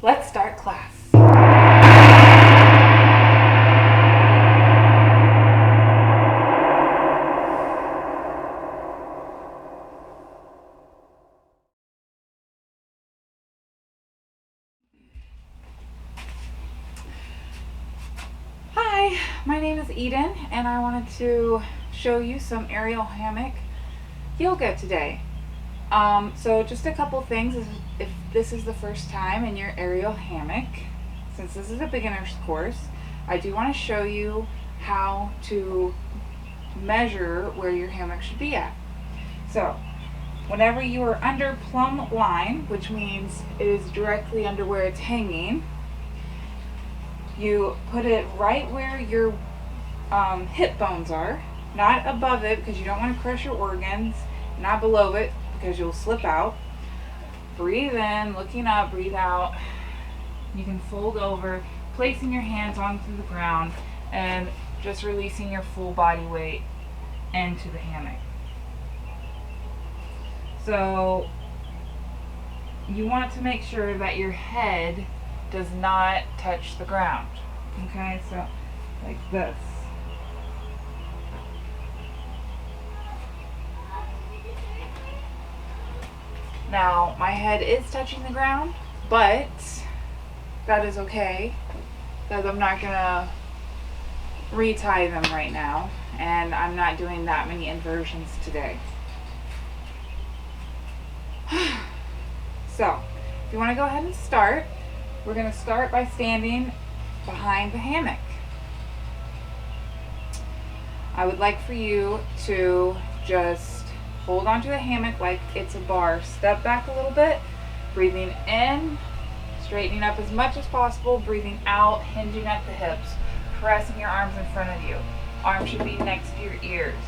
Let's start class. Hi, my name is Eden, and I wanted to show you some aerial hammock yoga today. So just a couple things. If this is the first time in your aerial hammock, since this is a beginner's course, I do want to show you how to measure where your hammock should be at. So whenever you are under plumb line, which means it is directly under where it's hanging, you put it right where your hip bones are, not above it because you don't want to crush your organs, not below it because you'll slip out. Breathe in, looking up, breathe out. You can fold over, placing your hands onto the ground and just releasing your full body weight into the hammock. So you want to make sure that your head does not touch the ground. Okay, so like this. Now, my head is touching the ground, but that is okay, because I'm not going to retie them right now, and I'm not doing that many inversions today. So, if you want to go ahead and start, we're going to start by standing behind the hammock. I would like for you to just hold onto the hammock like it's a bar. Step back a little bit, breathing in, straightening up as much as possible, breathing out, hinging at the hips, pressing your arms in front of you. Arms should be next to your ears.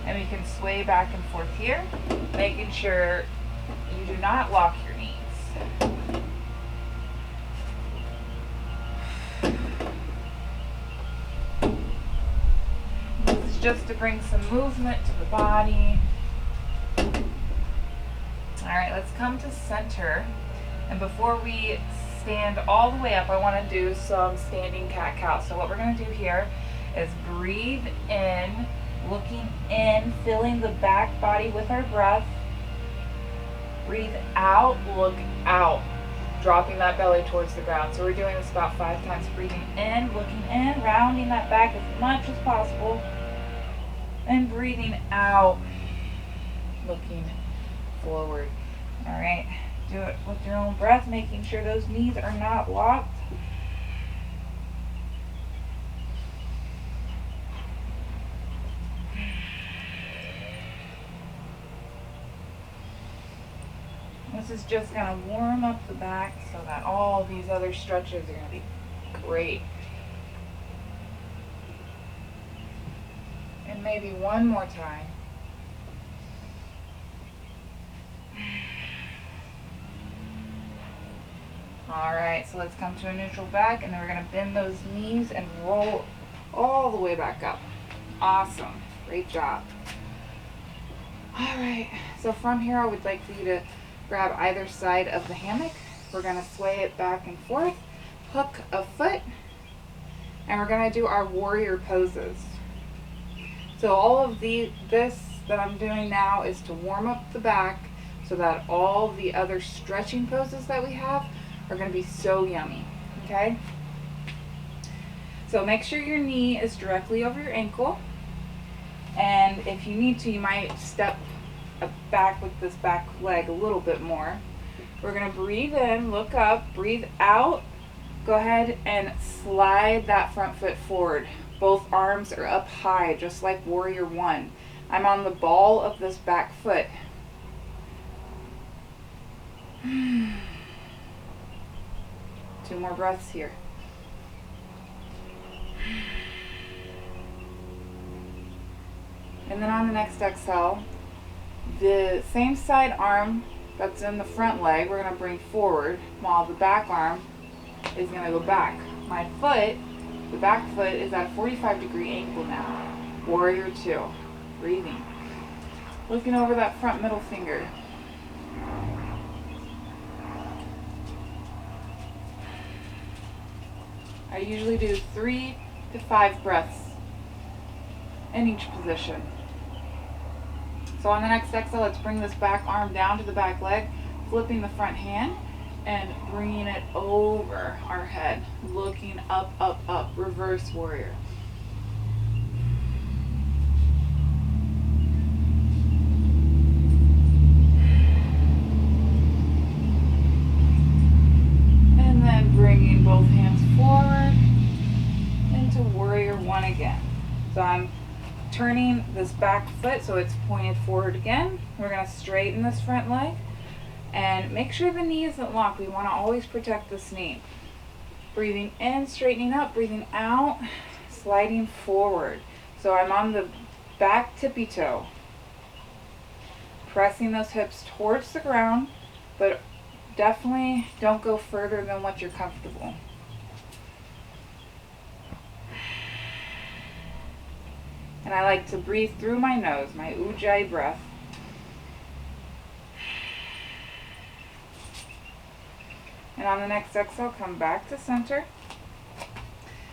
And we can sway back and forth here, making sure you do not lock your knees. This is just to bring some movement to the body. Alright, let's come to center. And before we stand all the way up, I want to do some standing cat-cow. So what we're going to do here is breathe in, looking in, filling the back body with our breath. Breathe out, look out, dropping that belly towards the ground. So we're doing this about 5 times. Breathing in, looking in, rounding that back as much as possible. And breathing out, looking forward. All right, do it with your own breath, making sure those knees are not locked. This is just going to warm up the back so that all these other stretches are going to be great. And maybe one more time. Alright, so let's come to a neutral back, and then we're going to bend those knees and roll all the way back up. Awesome. Great job. Alright, so from here I would like for you to grab either side of the hammock. We're going to sway it back and forth, hook a foot, and we're going to do our warrior poses. So all of this that I'm doing now is to warm up the back so that all the other stretching poses that we have are going to be so yummy. Okay? So make sure your knee is directly over your ankle. And if you need to, you might step back with this back leg a little bit more. We're going to breathe in, look up, breathe out. Go ahead and slide that front foot forward. Both arms are up high, just like Warrior One. I'm on the ball of this back foot. 2 more breaths here. And then on the next exhale, the same side arm that's in the front leg, we're going to bring forward, while the back arm is going to go back. My foot, the back foot, is at a 45-degree angle now. Warrior Two. Breathing. Looking over that front middle finger. I usually do 3 to 5 breaths in each position. So on the next exhale, let's bring this back arm down to the back leg, flipping the front hand and bringing it over our head, looking up, up, up, reverse warrior. And then bringing both hands forward into warrior one again. So I'm turning this back foot so it's pointed forward again. We're going to straighten this front leg and make sure the knee isn't locked. We want to always protect this knee. Breathing in, straightening up, breathing out, sliding forward. So I'm on the back tippy toe, pressing those hips towards the ground, but definitely don't go further than what you're comfortable. And I like to breathe through my nose, my ujjayi breath. And on the next exhale, come back to center.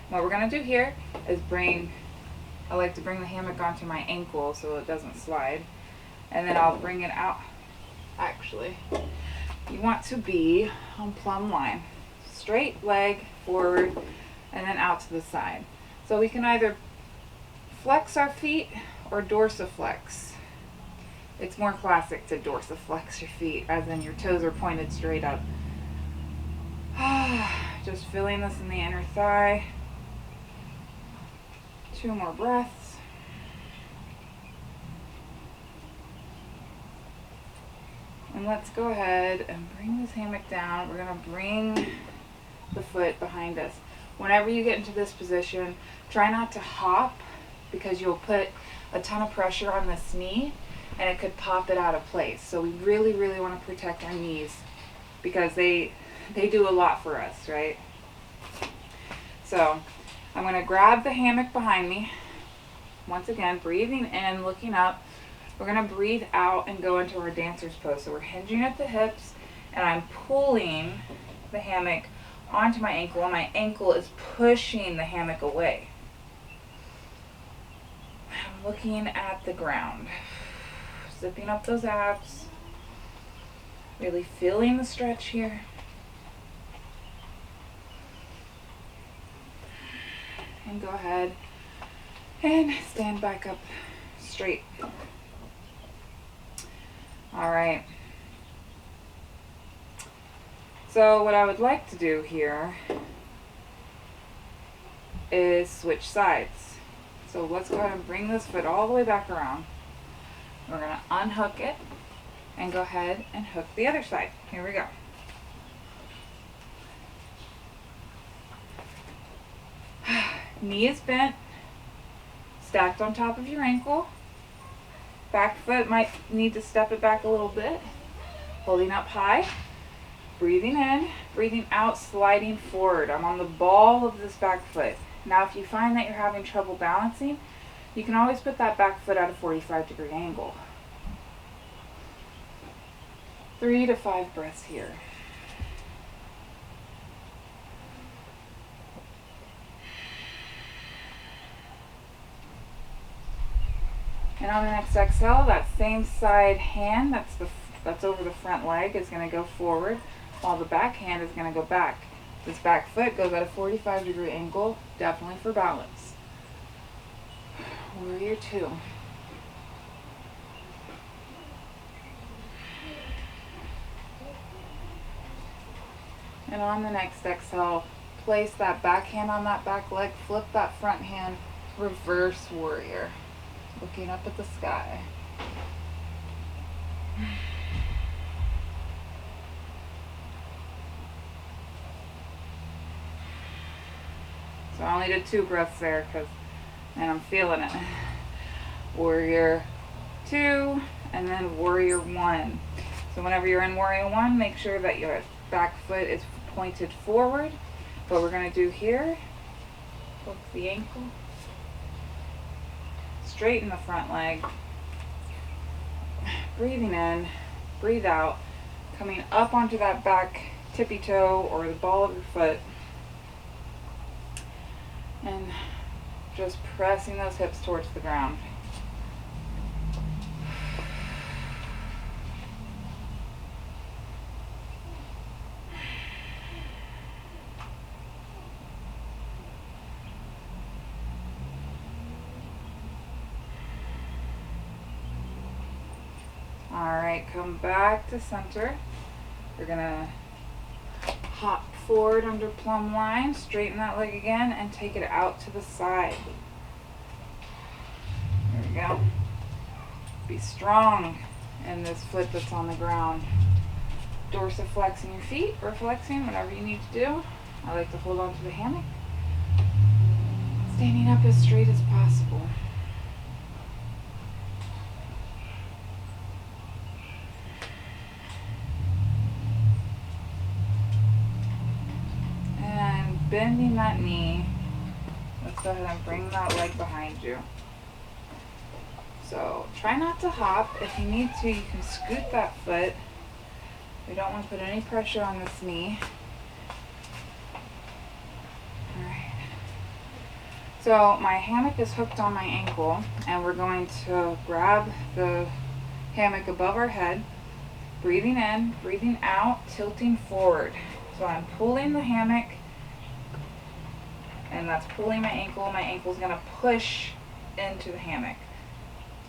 What we're going to do here is I like to bring the hammock onto my ankle so it doesn't slide. And then I'll bring it out. Actually, you want to be on plumb line. Straight leg forward and then out to the side. So we can either flex our feet or dorsiflex. It's more classic to dorsiflex your feet, as in your toes are pointed straight up. Just feeling this in the inner thigh. 2 more breaths. And let's go ahead and bring this hammock down. We're going to bring the foot behind us. Whenever you get into this position, try not to hop, because you'll put a ton of pressure on this knee and it could pop it out of place. So we really, really want to protect our knees because they do a lot for us, right? So I'm going to grab the hammock behind me. Once again, breathing in, looking up. We're going to breathe out and go into our dancer's pose. So we're hinging at the hips and I'm pulling the hammock onto my ankle, and my ankle is pushing the hammock away. I'm looking at the ground, zipping up those abs, really feeling the stretch here. And go ahead and stand back up straight. All right. So what I would like to do here is switch sides. So let's go ahead and bring this foot all the way back around. We're going to unhook it and go ahead and hook the other side. Here we go. Knee is bent, stacked on top of your ankle. Back foot might need to step it back a little bit. Holding up high. Breathing in, breathing out, sliding forward. I'm on the ball of this back foot. Now if you find that you're having trouble balancing, you can always put that back foot at a 45-degree angle. 3 to 5 breaths here. And on the next exhale, that same side hand that's over the front leg is going to go forward, while the back hand is going to go back. This back foot goes at a 45-degree angle, definitely for balance. Warrior 2. And on the next exhale, place that back hand on that back leg, flip that front hand, reverse warrior. Looking up at the sky. So I only did 2 breaths there and I'm feeling it. Warrior 2 and then warrior 1. So whenever you're in warrior 1, make sure that your back foot is pointed forward. What we're going to do here, hook the ankle, straighten the front leg, breathing in, breathe out, coming up onto that back tippy toe or the ball of your foot. And just pressing those hips towards the ground. Alright, come back to center. You're gonna hop forward under plumb line, straighten that leg again, and take it out to the side. There we go. Be strong in this foot that's on the ground. Dorsiflexing your feet, or flexing, whatever you need to do. I like to hold on to the hammock. Standing up as straight as possible. And bending that knee. Let's go ahead and bring that leg behind you. So try not to hop. If you need to, you can scoot that foot. We don't want to put any pressure on this knee. Alright. So my hammock is hooked on my ankle, and we're going to grab the hammock above our head, breathing in, breathing out, tilting forward. So I'm pulling the hammock, and that's pulling my ankle. My ankle's going to push into the hammock.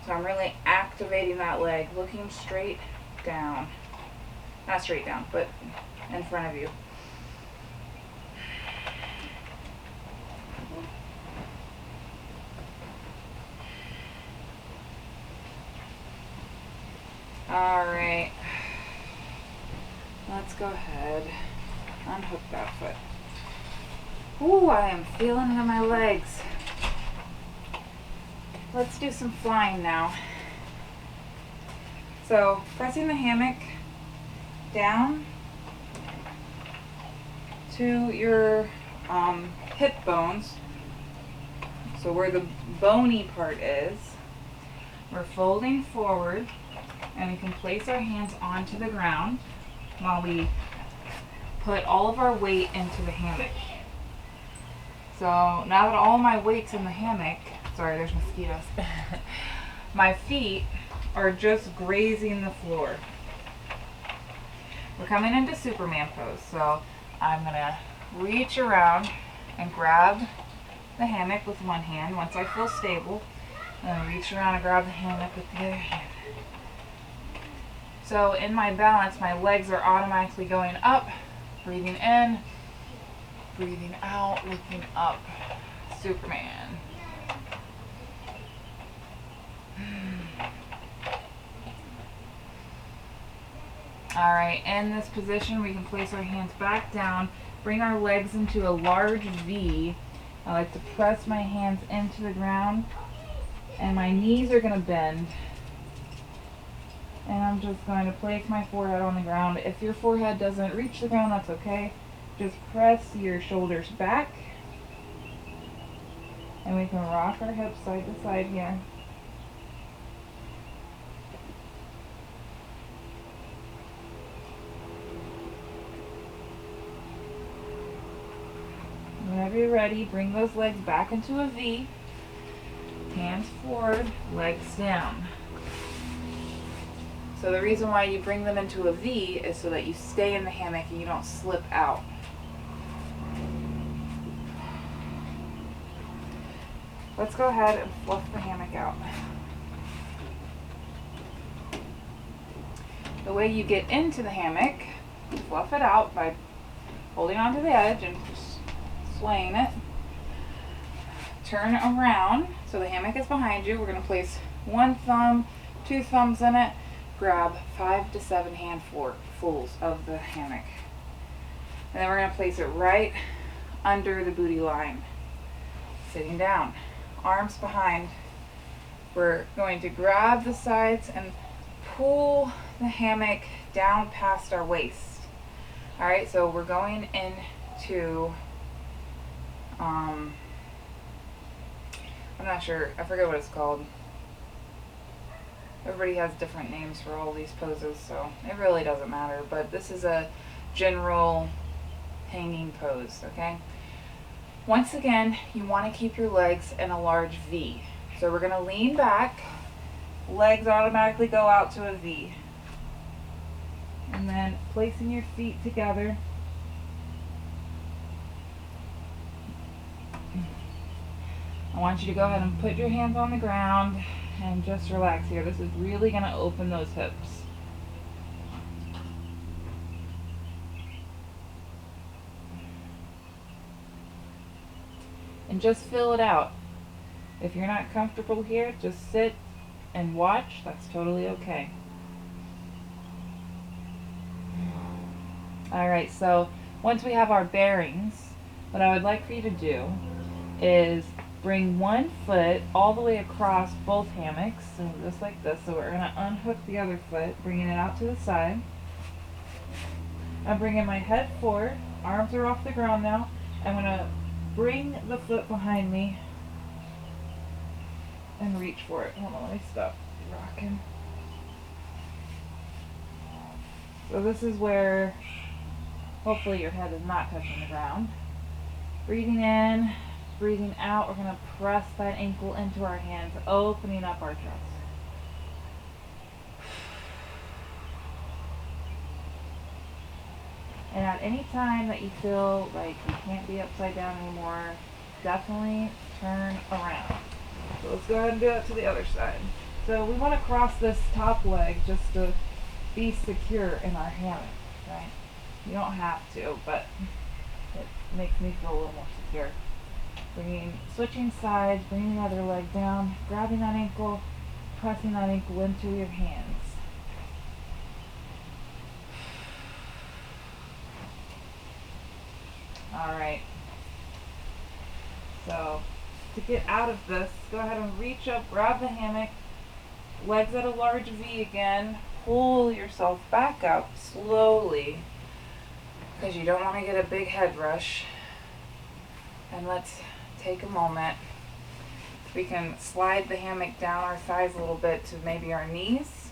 So I'm really activating that leg, looking straight down. Not straight down, but in front of you. Alright. Let's go ahead. Unhook that foot. Ooh, I am feeling it in my legs. Let's do some flying now. So, pressing the hammock down to your hip bones, so where the bony part is, we're folding forward, and we can place our hands onto the ground while we put all of our weight into the hammock. So now that all my weight's in the hammock, sorry, there's mosquitoes, my feet are just grazing the floor. We're coming into Superman pose, so I'm going to reach around and grab the hammock with one hand. Once I feel stable, I'm going to reach around and grab the hammock with the other hand. So in my balance, my legs are automatically going up, breathing in, breathing out, looking up. Superman. Alright, in this position we can place our hands back down, bring our legs into a large V. I like to press my hands into the ground, and my knees are going to bend. And I'm just going to place my forehead on the ground. If your forehead doesn't reach the ground, that's okay. Just press your shoulders back. And we can rock our hips side to side here. Whenever you're ready, bring those legs back into a V. Hands forward, legs down. So the reason why you bring them into a V is so that you stay in the hammock and you don't slip out. Let's go ahead and fluff the hammock out. The way you get into the hammock, fluff it out by holding onto the edge and just swaying it. Turn around so the hammock is behind you. We're going to place one thumb, two thumbs in it. Grab 5 to 7 handfuls of the hammock. And then we're going to place it right under the booty line. Sitting down. Arms behind. We're going to grab the sides and pull the hammock down past our waist. Alright, so we're going into, I'm not sure, I forget what it's called. Everybody has different names for all these poses, so it really doesn't matter. But this is a general hanging pose, okay? Once again, you want to keep your legs in a large V. So we're going to lean back, legs automatically go out to a V. And then placing your feet together. I want you to go ahead and put your hands on the ground and just relax here. This is really going to open those hips. And just fill it out. If you're not comfortable here, just sit and watch. That's totally okay. Alright, so once we have our bearings, what I would like for you to do is bring one foot all the way across both hammocks, so just like this. So we're going to unhook the other foot, bringing it out to the side. I'm bringing my head forward, arms are off the ground now. I'm going to bring the foot behind me and reach for it. Hold on, let me stop rocking. So this is where hopefully your head is not touching the ground. Breathing in, breathing out, we're going to press that ankle into our hands, opening up our chest. And at any time that you feel like you can't be upside down anymore, definitely turn around. So let's go ahead and do it to the other side. So we want to cross this top leg just to be secure in our hammock, right? You don't have to, but it makes me feel a little more secure. Switching sides, bringing the other leg down, grabbing that ankle, pressing that ankle into your hands. Alright, so to get out of this, go ahead and reach up, grab the hammock, legs at a large V again, pull yourself back up slowly because you don't want to get a big head rush. And let's take a moment. We can slide the hammock down our thighs a little bit to maybe our knees,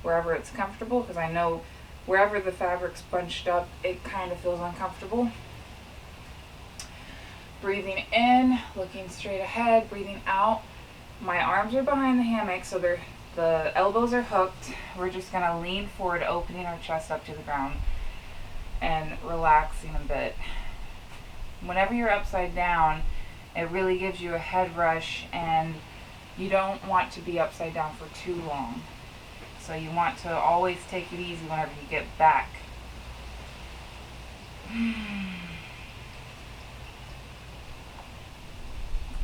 wherever it's comfortable, because I know wherever the fabric's bunched up, it kind of feels uncomfortable. Breathing in, looking straight ahead, breathing out. My arms are behind the hammock, so the elbows are hooked. We're just going to lean forward, opening our chest up to the ground and relaxing a bit. Whenever you're upside down, it really gives you a head rush, and you don't want to be upside down for too long. So you want to always take it easy whenever you get back.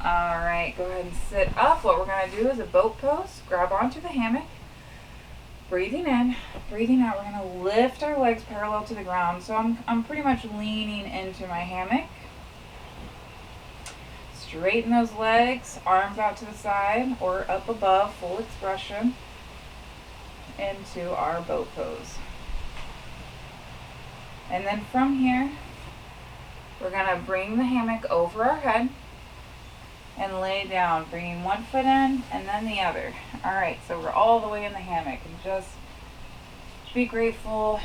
Alright, go ahead and sit up. What we're going to do is a boat pose. Grab onto the hammock. Breathing in, breathing out. We're going to lift our legs parallel to the ground. So I'm pretty much leaning into my hammock. Straighten those legs, arms out to the side or up above, full expression, into our boat pose. And then from here, we're going to bring the hammock over our head and lay down, bringing one foot in and then the other. Alright, so we're all the way in the hammock, and just be grateful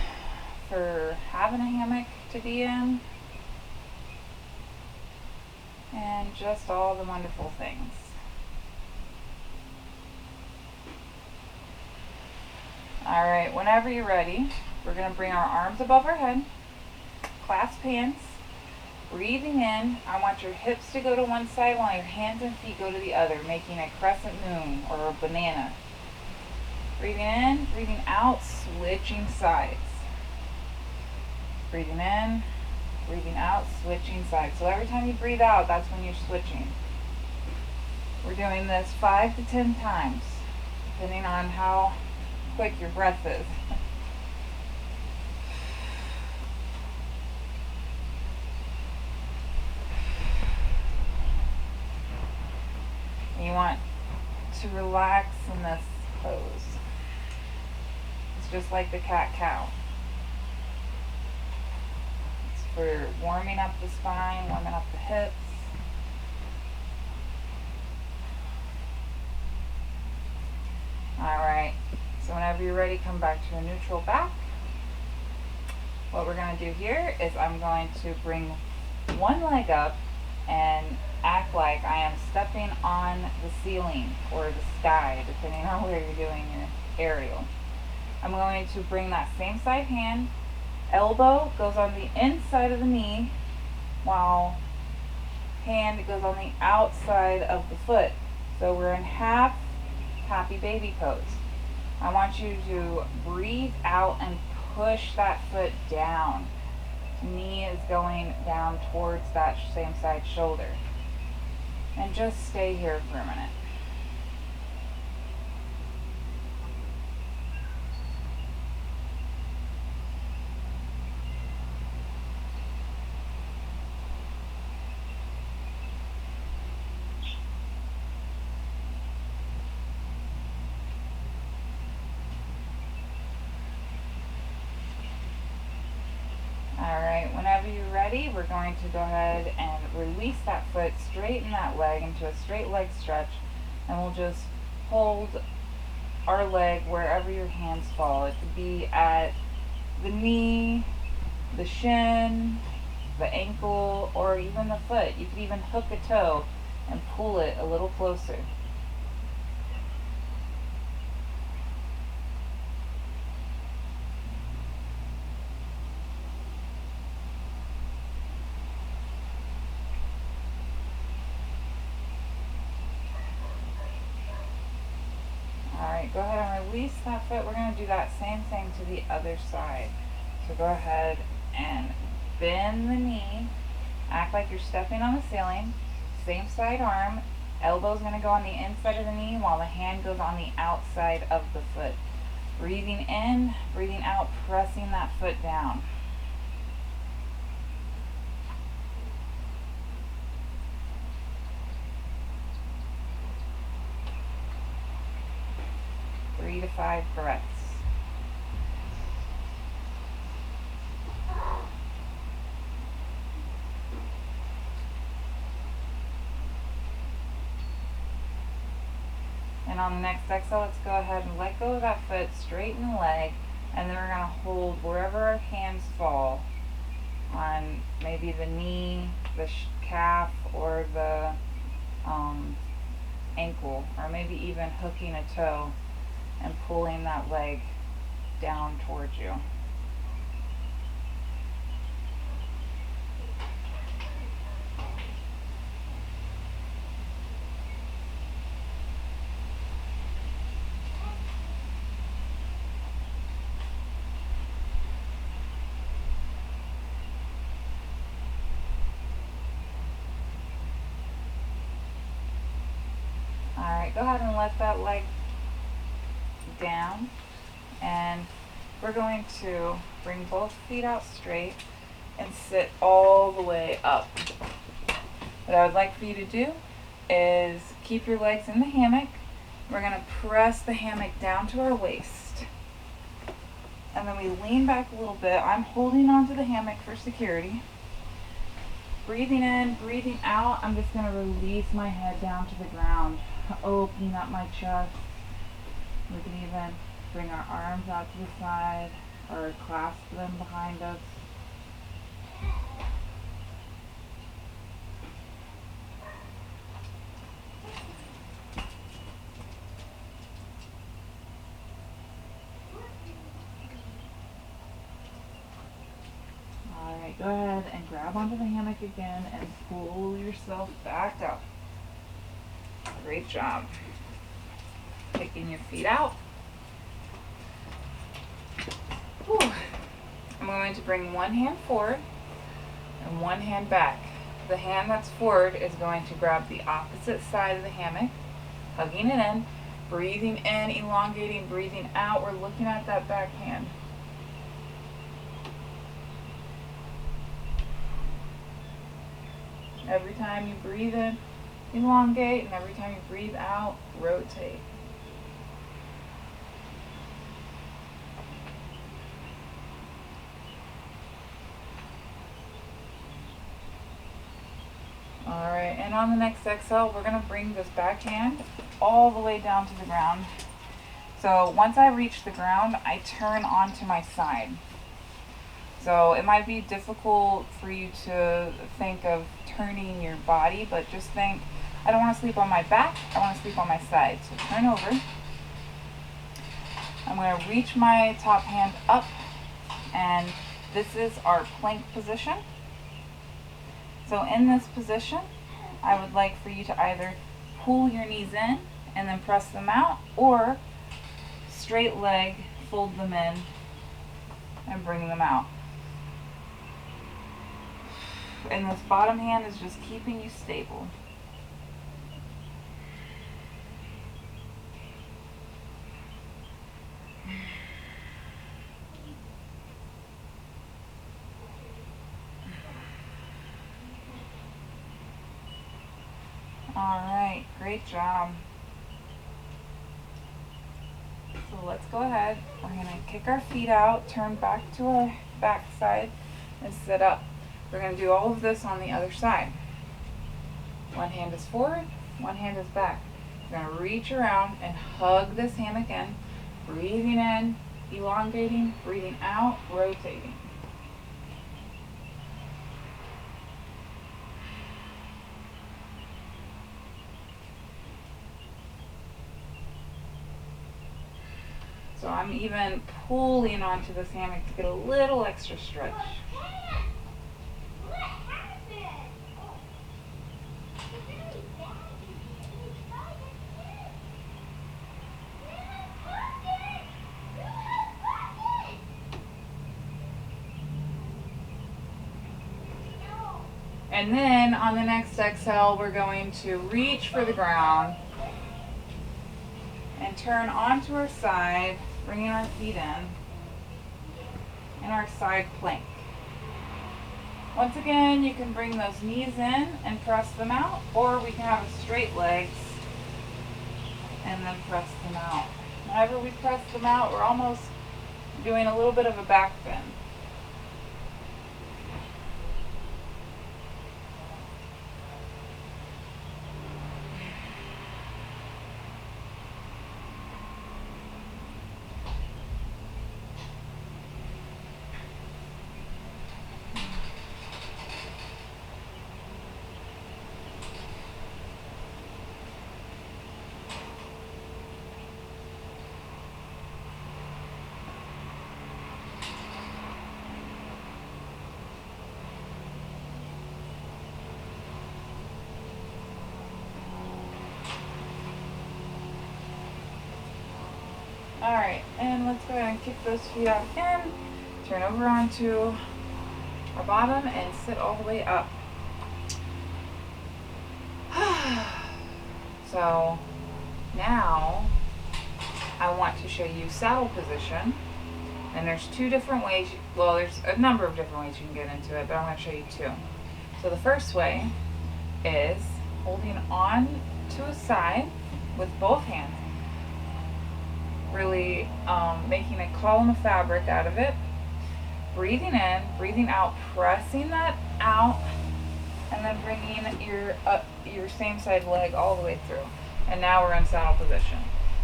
for having a hammock to be in and just all the wonderful things. Alright, whenever you're ready, we're going to bring our arms above our head, clasp hands. Breathing in, I want your hips to go to one side while your hands and feet go to the other, making a crescent moon or a banana. Breathing in, breathing out, switching sides. Breathing in, breathing out, switching sides. So every time you breathe out, that's when you're switching. We're doing this 5 to 10 times, depending on how quick your breath is. You want to relax in this pose. It's just like the cat-cow. It's for warming up the spine, warming up the hips. Alright, so whenever you're ready, come back to a neutral back. What we're going to do here is I'm going to bring one leg up and act like I am stepping on the ceiling or the sky, depending on where you're doing your aerial. I'm going to bring that same side hand, elbow goes on the inside of the knee, while hand goes on the outside of the foot. So we're in half happy baby pose. I want you to breathe out and push that foot down. Knee is going down towards that same side shoulder. And just stay here for a minute. Alright, whenever you're ready, we're going to go ahead and release that foot, straighten that leg into a straight leg stretch, and we'll just hold our leg wherever your hands fall. It could be at the knee, the shin, the ankle, or even the foot. You could even hook a toe and pull it a little closer. Alright, go ahead and release that foot. We're going to do that same thing to the other side. So go ahead and bend the knee. Act like you're stepping on the ceiling. Same side arm. Elbow's going to go on the inside of the knee while the hand goes on the outside of the foot. Breathing in, breathing out, pressing that foot down. Three to 5 breaths. And on the next exhale, let's go ahead and let go of that foot, straighten the leg, and then we're going to hold wherever our hands fall, on maybe the knee, the calf, or the ankle, or maybe even hooking a toe and pulling that leg down towards you. Alright, go ahead and let that leg down, and we're going to bring both feet out straight and sit all the way up. What I would like for you to do is keep your legs in the hammock. We're going to press the hammock down to our waist, and then we lean back a little bit. I'm holding onto the hammock for security. Breathing in, breathing out, I'm just going to release my head down to the ground, opening up my chest. We can even bring our arms out to the side or clasp them behind us. Alright, go ahead and grab onto the hammock again and pull yourself back up. Great job. Kicking your feet out. Whew. I'm going to bring one hand forward and one hand back. The hand that's forward is going to grab the opposite side of the hammock, hugging it in, breathing in, elongating, breathing out. We're looking at that back hand. Every time you breathe in, elongate, and every time you breathe out, rotate. Alright, and on the next exhale, we're going to bring this back hand all the way down to the ground. So once I reach the ground, I turn onto my side. So it might be difficult for you to think of turning your body, but just think, I don't want to sleep on my back, I want to sleep on my side. So turn over. I'm going to reach my top hand up, and this is our plank position. So in this position, I would like for you to either pull your knees in and then press them out, or straight leg, fold them in and bring them out. And this bottom hand is just keeping you stable. Alright, great job. So let's go ahead. We're going to kick our feet out, turn back to our back side, and sit up. We're going to do all of this on the other side. One hand is forward, one hand is back. We're going to reach around and hug this hammock in, breathing in, elongating, breathing out, rotating. So I'm even pulling onto this hammock to get a little extra stretch. And then on the next exhale, we're going to reach for the ground and turn onto our side, bringing our feet in our side plank. Once again, you can bring those knees in and press them out, or we can have straight legs and then press them out. Whenever we press them out, we're almost doing a little bit of a back bend. Alright, and let's go ahead and kick those feet out again. Turn over onto our bottom and sit all the way up. So now I want to show you saddle position. And there's two different ways, well, there's a number of different ways you can get into it, but I'm going to show you two. So the first way is holding on to a side with both hands. Really making a column of fabric out of it, breathing in, breathing out, pressing that out, and then bringing your same side leg all the way through. And now we're in saddle position.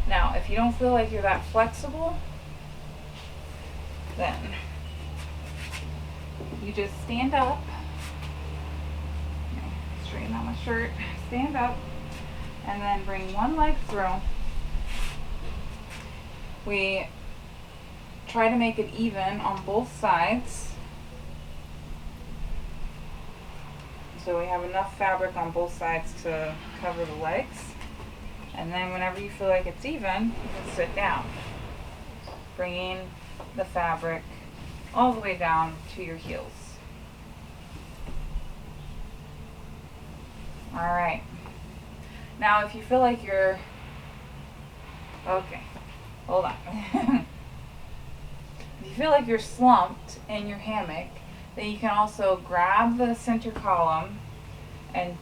Now, if you don't feel like you're that flexible, then you just stand up. Straighten out my shirt. Stand up, and then bring one leg through. We try to make it even on both sides, so we have enough fabric on both sides to cover the legs. And then whenever you feel like it's even, you can sit down, bringing the fabric all the way down to your heels. Alright, now if you feel like you're okay, hold on. If you feel like you're slumped in your hammock, then you can also grab the center column and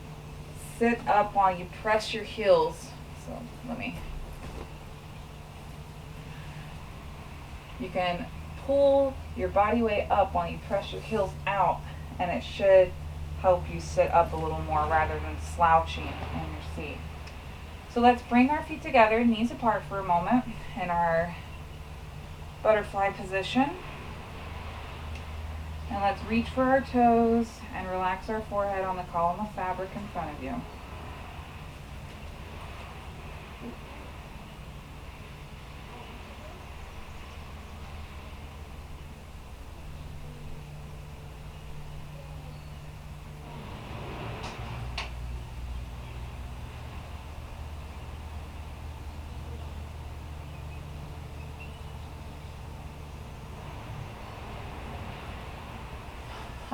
sit up while you press your heels. So you can pull your body weight up while you press your heels out, and it should help you sit up a little more rather than slouching in your seat. So let's bring our feet together, knees apart for a moment, in our butterfly position. And let's reach for our toes and relax our forehead on the column of fabric in front of you.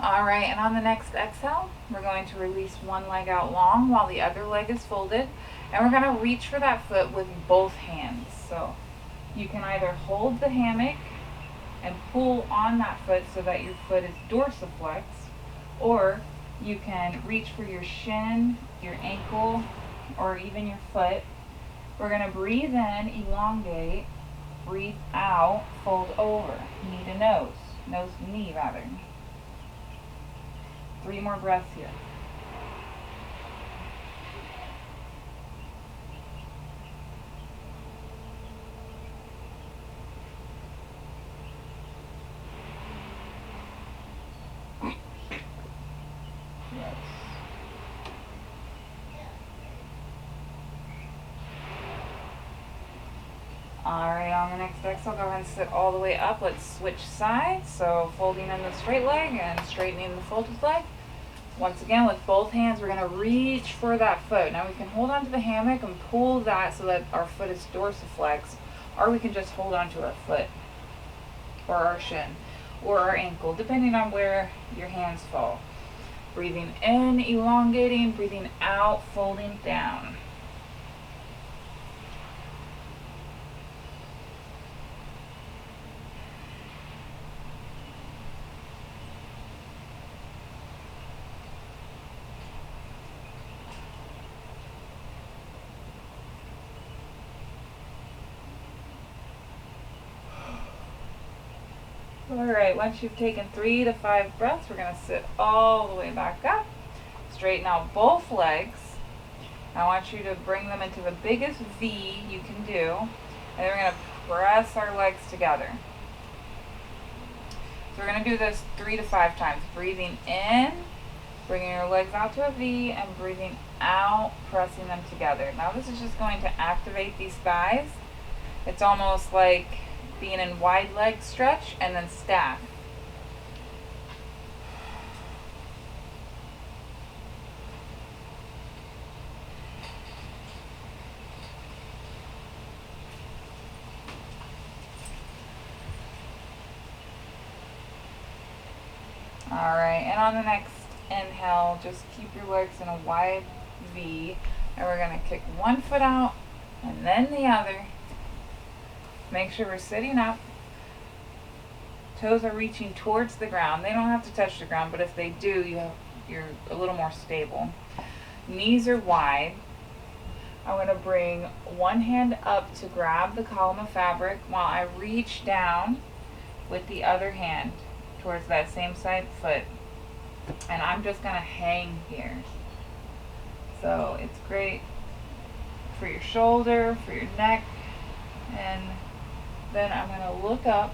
All right, and on the next exhale, we're going to release one leg out long while the other leg is folded. And we're going to reach for that foot with both hands. So you can either hold the hammock and pull on that foot so that your foot is dorsiflex, or you can reach for your shin, your ankle, or even your foot. We're going to breathe in, elongate, breathe out, fold over, knee to nose, nose to knee rather. 3 more breaths here. Yes. Alright, on the next exhale, go ahead and sit all the way up. Let's switch sides. So folding in the straight leg and straightening the folded leg. Once again, with both hands, we're going to reach for that foot. Now we can hold onto the hammock and pull that so that our foot is dorsiflex, or we can just hold onto our foot, or our shin, or our ankle, depending on where your hands fall. Breathing in, elongating, breathing out, folding down. Alright, once you've taken 3 to 5 breaths, we're going to sit all the way back up. Straighten out both legs. I want you to bring them into the biggest V you can do. And then we're going to press our legs together. So we're going to do this 3 to 5 times. Breathing in, bringing your legs out to a V, and breathing out, pressing them together. Now this is just going to activate these thighs. It's almost like being in wide leg stretch and then staff. Alright, and on the next inhale, just keep your legs in a wide V, and we're going to kick one foot out and then the other. Make sure we're sitting up. Toes are reaching towards the ground. They don't have to touch the ground, but if they do, you're a little more stable. Knees are wide. I'm going to bring one hand up to grab the column of fabric while I reach down with the other hand towards that same side foot. And I'm just going to hang here. So it's great for your shoulder, for your neck, and then I'm going to look up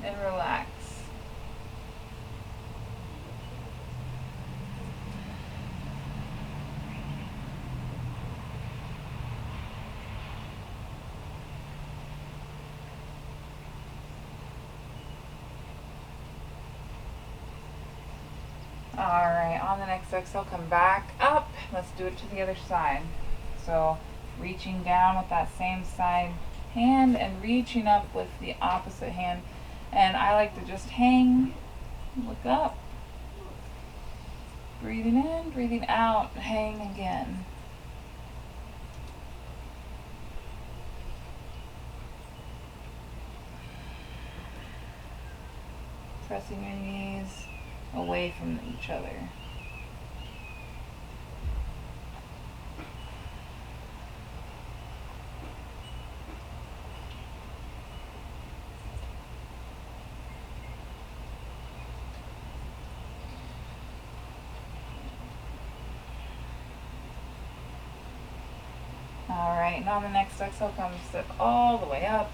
and relax. Alright, on the next exhale, come back up. Let's do it to the other side. So reaching down with that same side hand and reaching up with the opposite hand. And I like to just hang, look up, breathing in, breathing out, hang again. Pressing your knees away from each other. Alright, now the next exhale comes sit all the way up.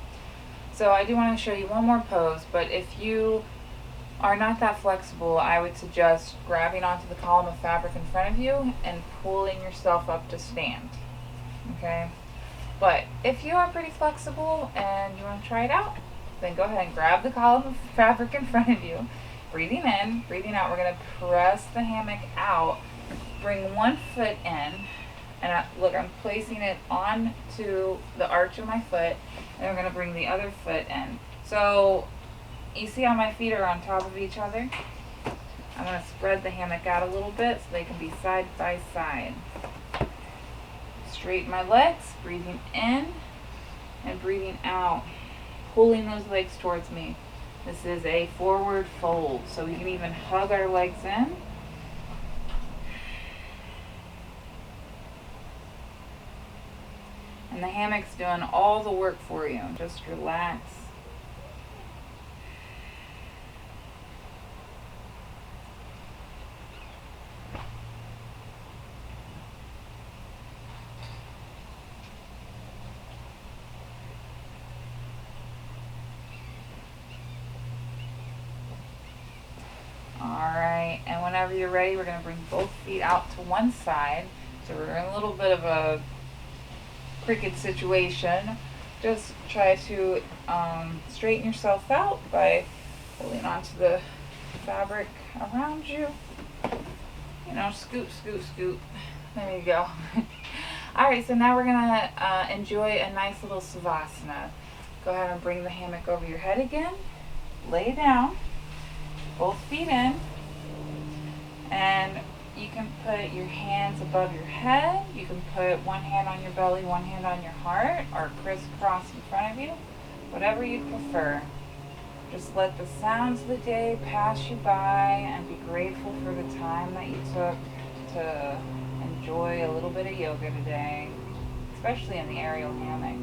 So I do want to show you one more pose, but if you are not that flexible, I would suggest grabbing onto the column of fabric in front of you and pulling yourself up to stand. Okay? But if you are pretty flexible and you want to try it out, then go ahead and grab the column of fabric in front of you. Breathing in, breathing out. We're going to press the hammock out. Bring one foot in. And look, I'm placing it onto the arch of my foot. And we're going to bring the other foot in. So you see how my feet are on top of each other? I'm going to spread the hammock out a little bit so they can be side by side. Straighten my legs, breathing in and breathing out, pulling those legs towards me. This is a forward fold, so we can even hug our legs in. And the hammock's doing all the work for you. Just relax. Alright, and whenever you're ready, we're going to bring both feet out to one side. So we're in a little bit of a cricket situation. Just try to straighten yourself out by holding onto the fabric around you. You know, scoot, scoot, scoot. There you go. Alright, so now we're going to enjoy a nice little savasana. Go ahead and bring the hammock over your head again. Lay down. Both feet in, and you can put your hands above your head. You can put one hand on your belly, one hand on your heart, or crisscross in front of you, whatever you prefer. Just let the sounds of the day pass you by and be grateful for the time that you took to enjoy a little bit of yoga today, especially in the aerial hammock.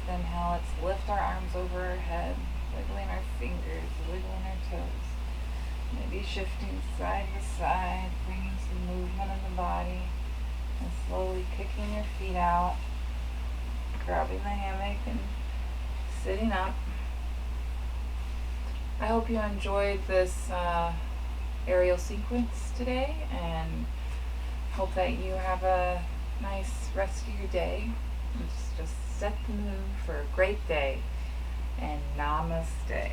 Inhale, let's lift our arms over our head, wiggling our fingers, wiggling our toes. Maybe shifting side to side, bringing some movement in the body, and slowly kicking your feet out, grabbing the hammock and sitting up. I hope you enjoyed this aerial sequence today, and hope that you have a nice rest of your day. Let's just set the mood for a great day, and namaste.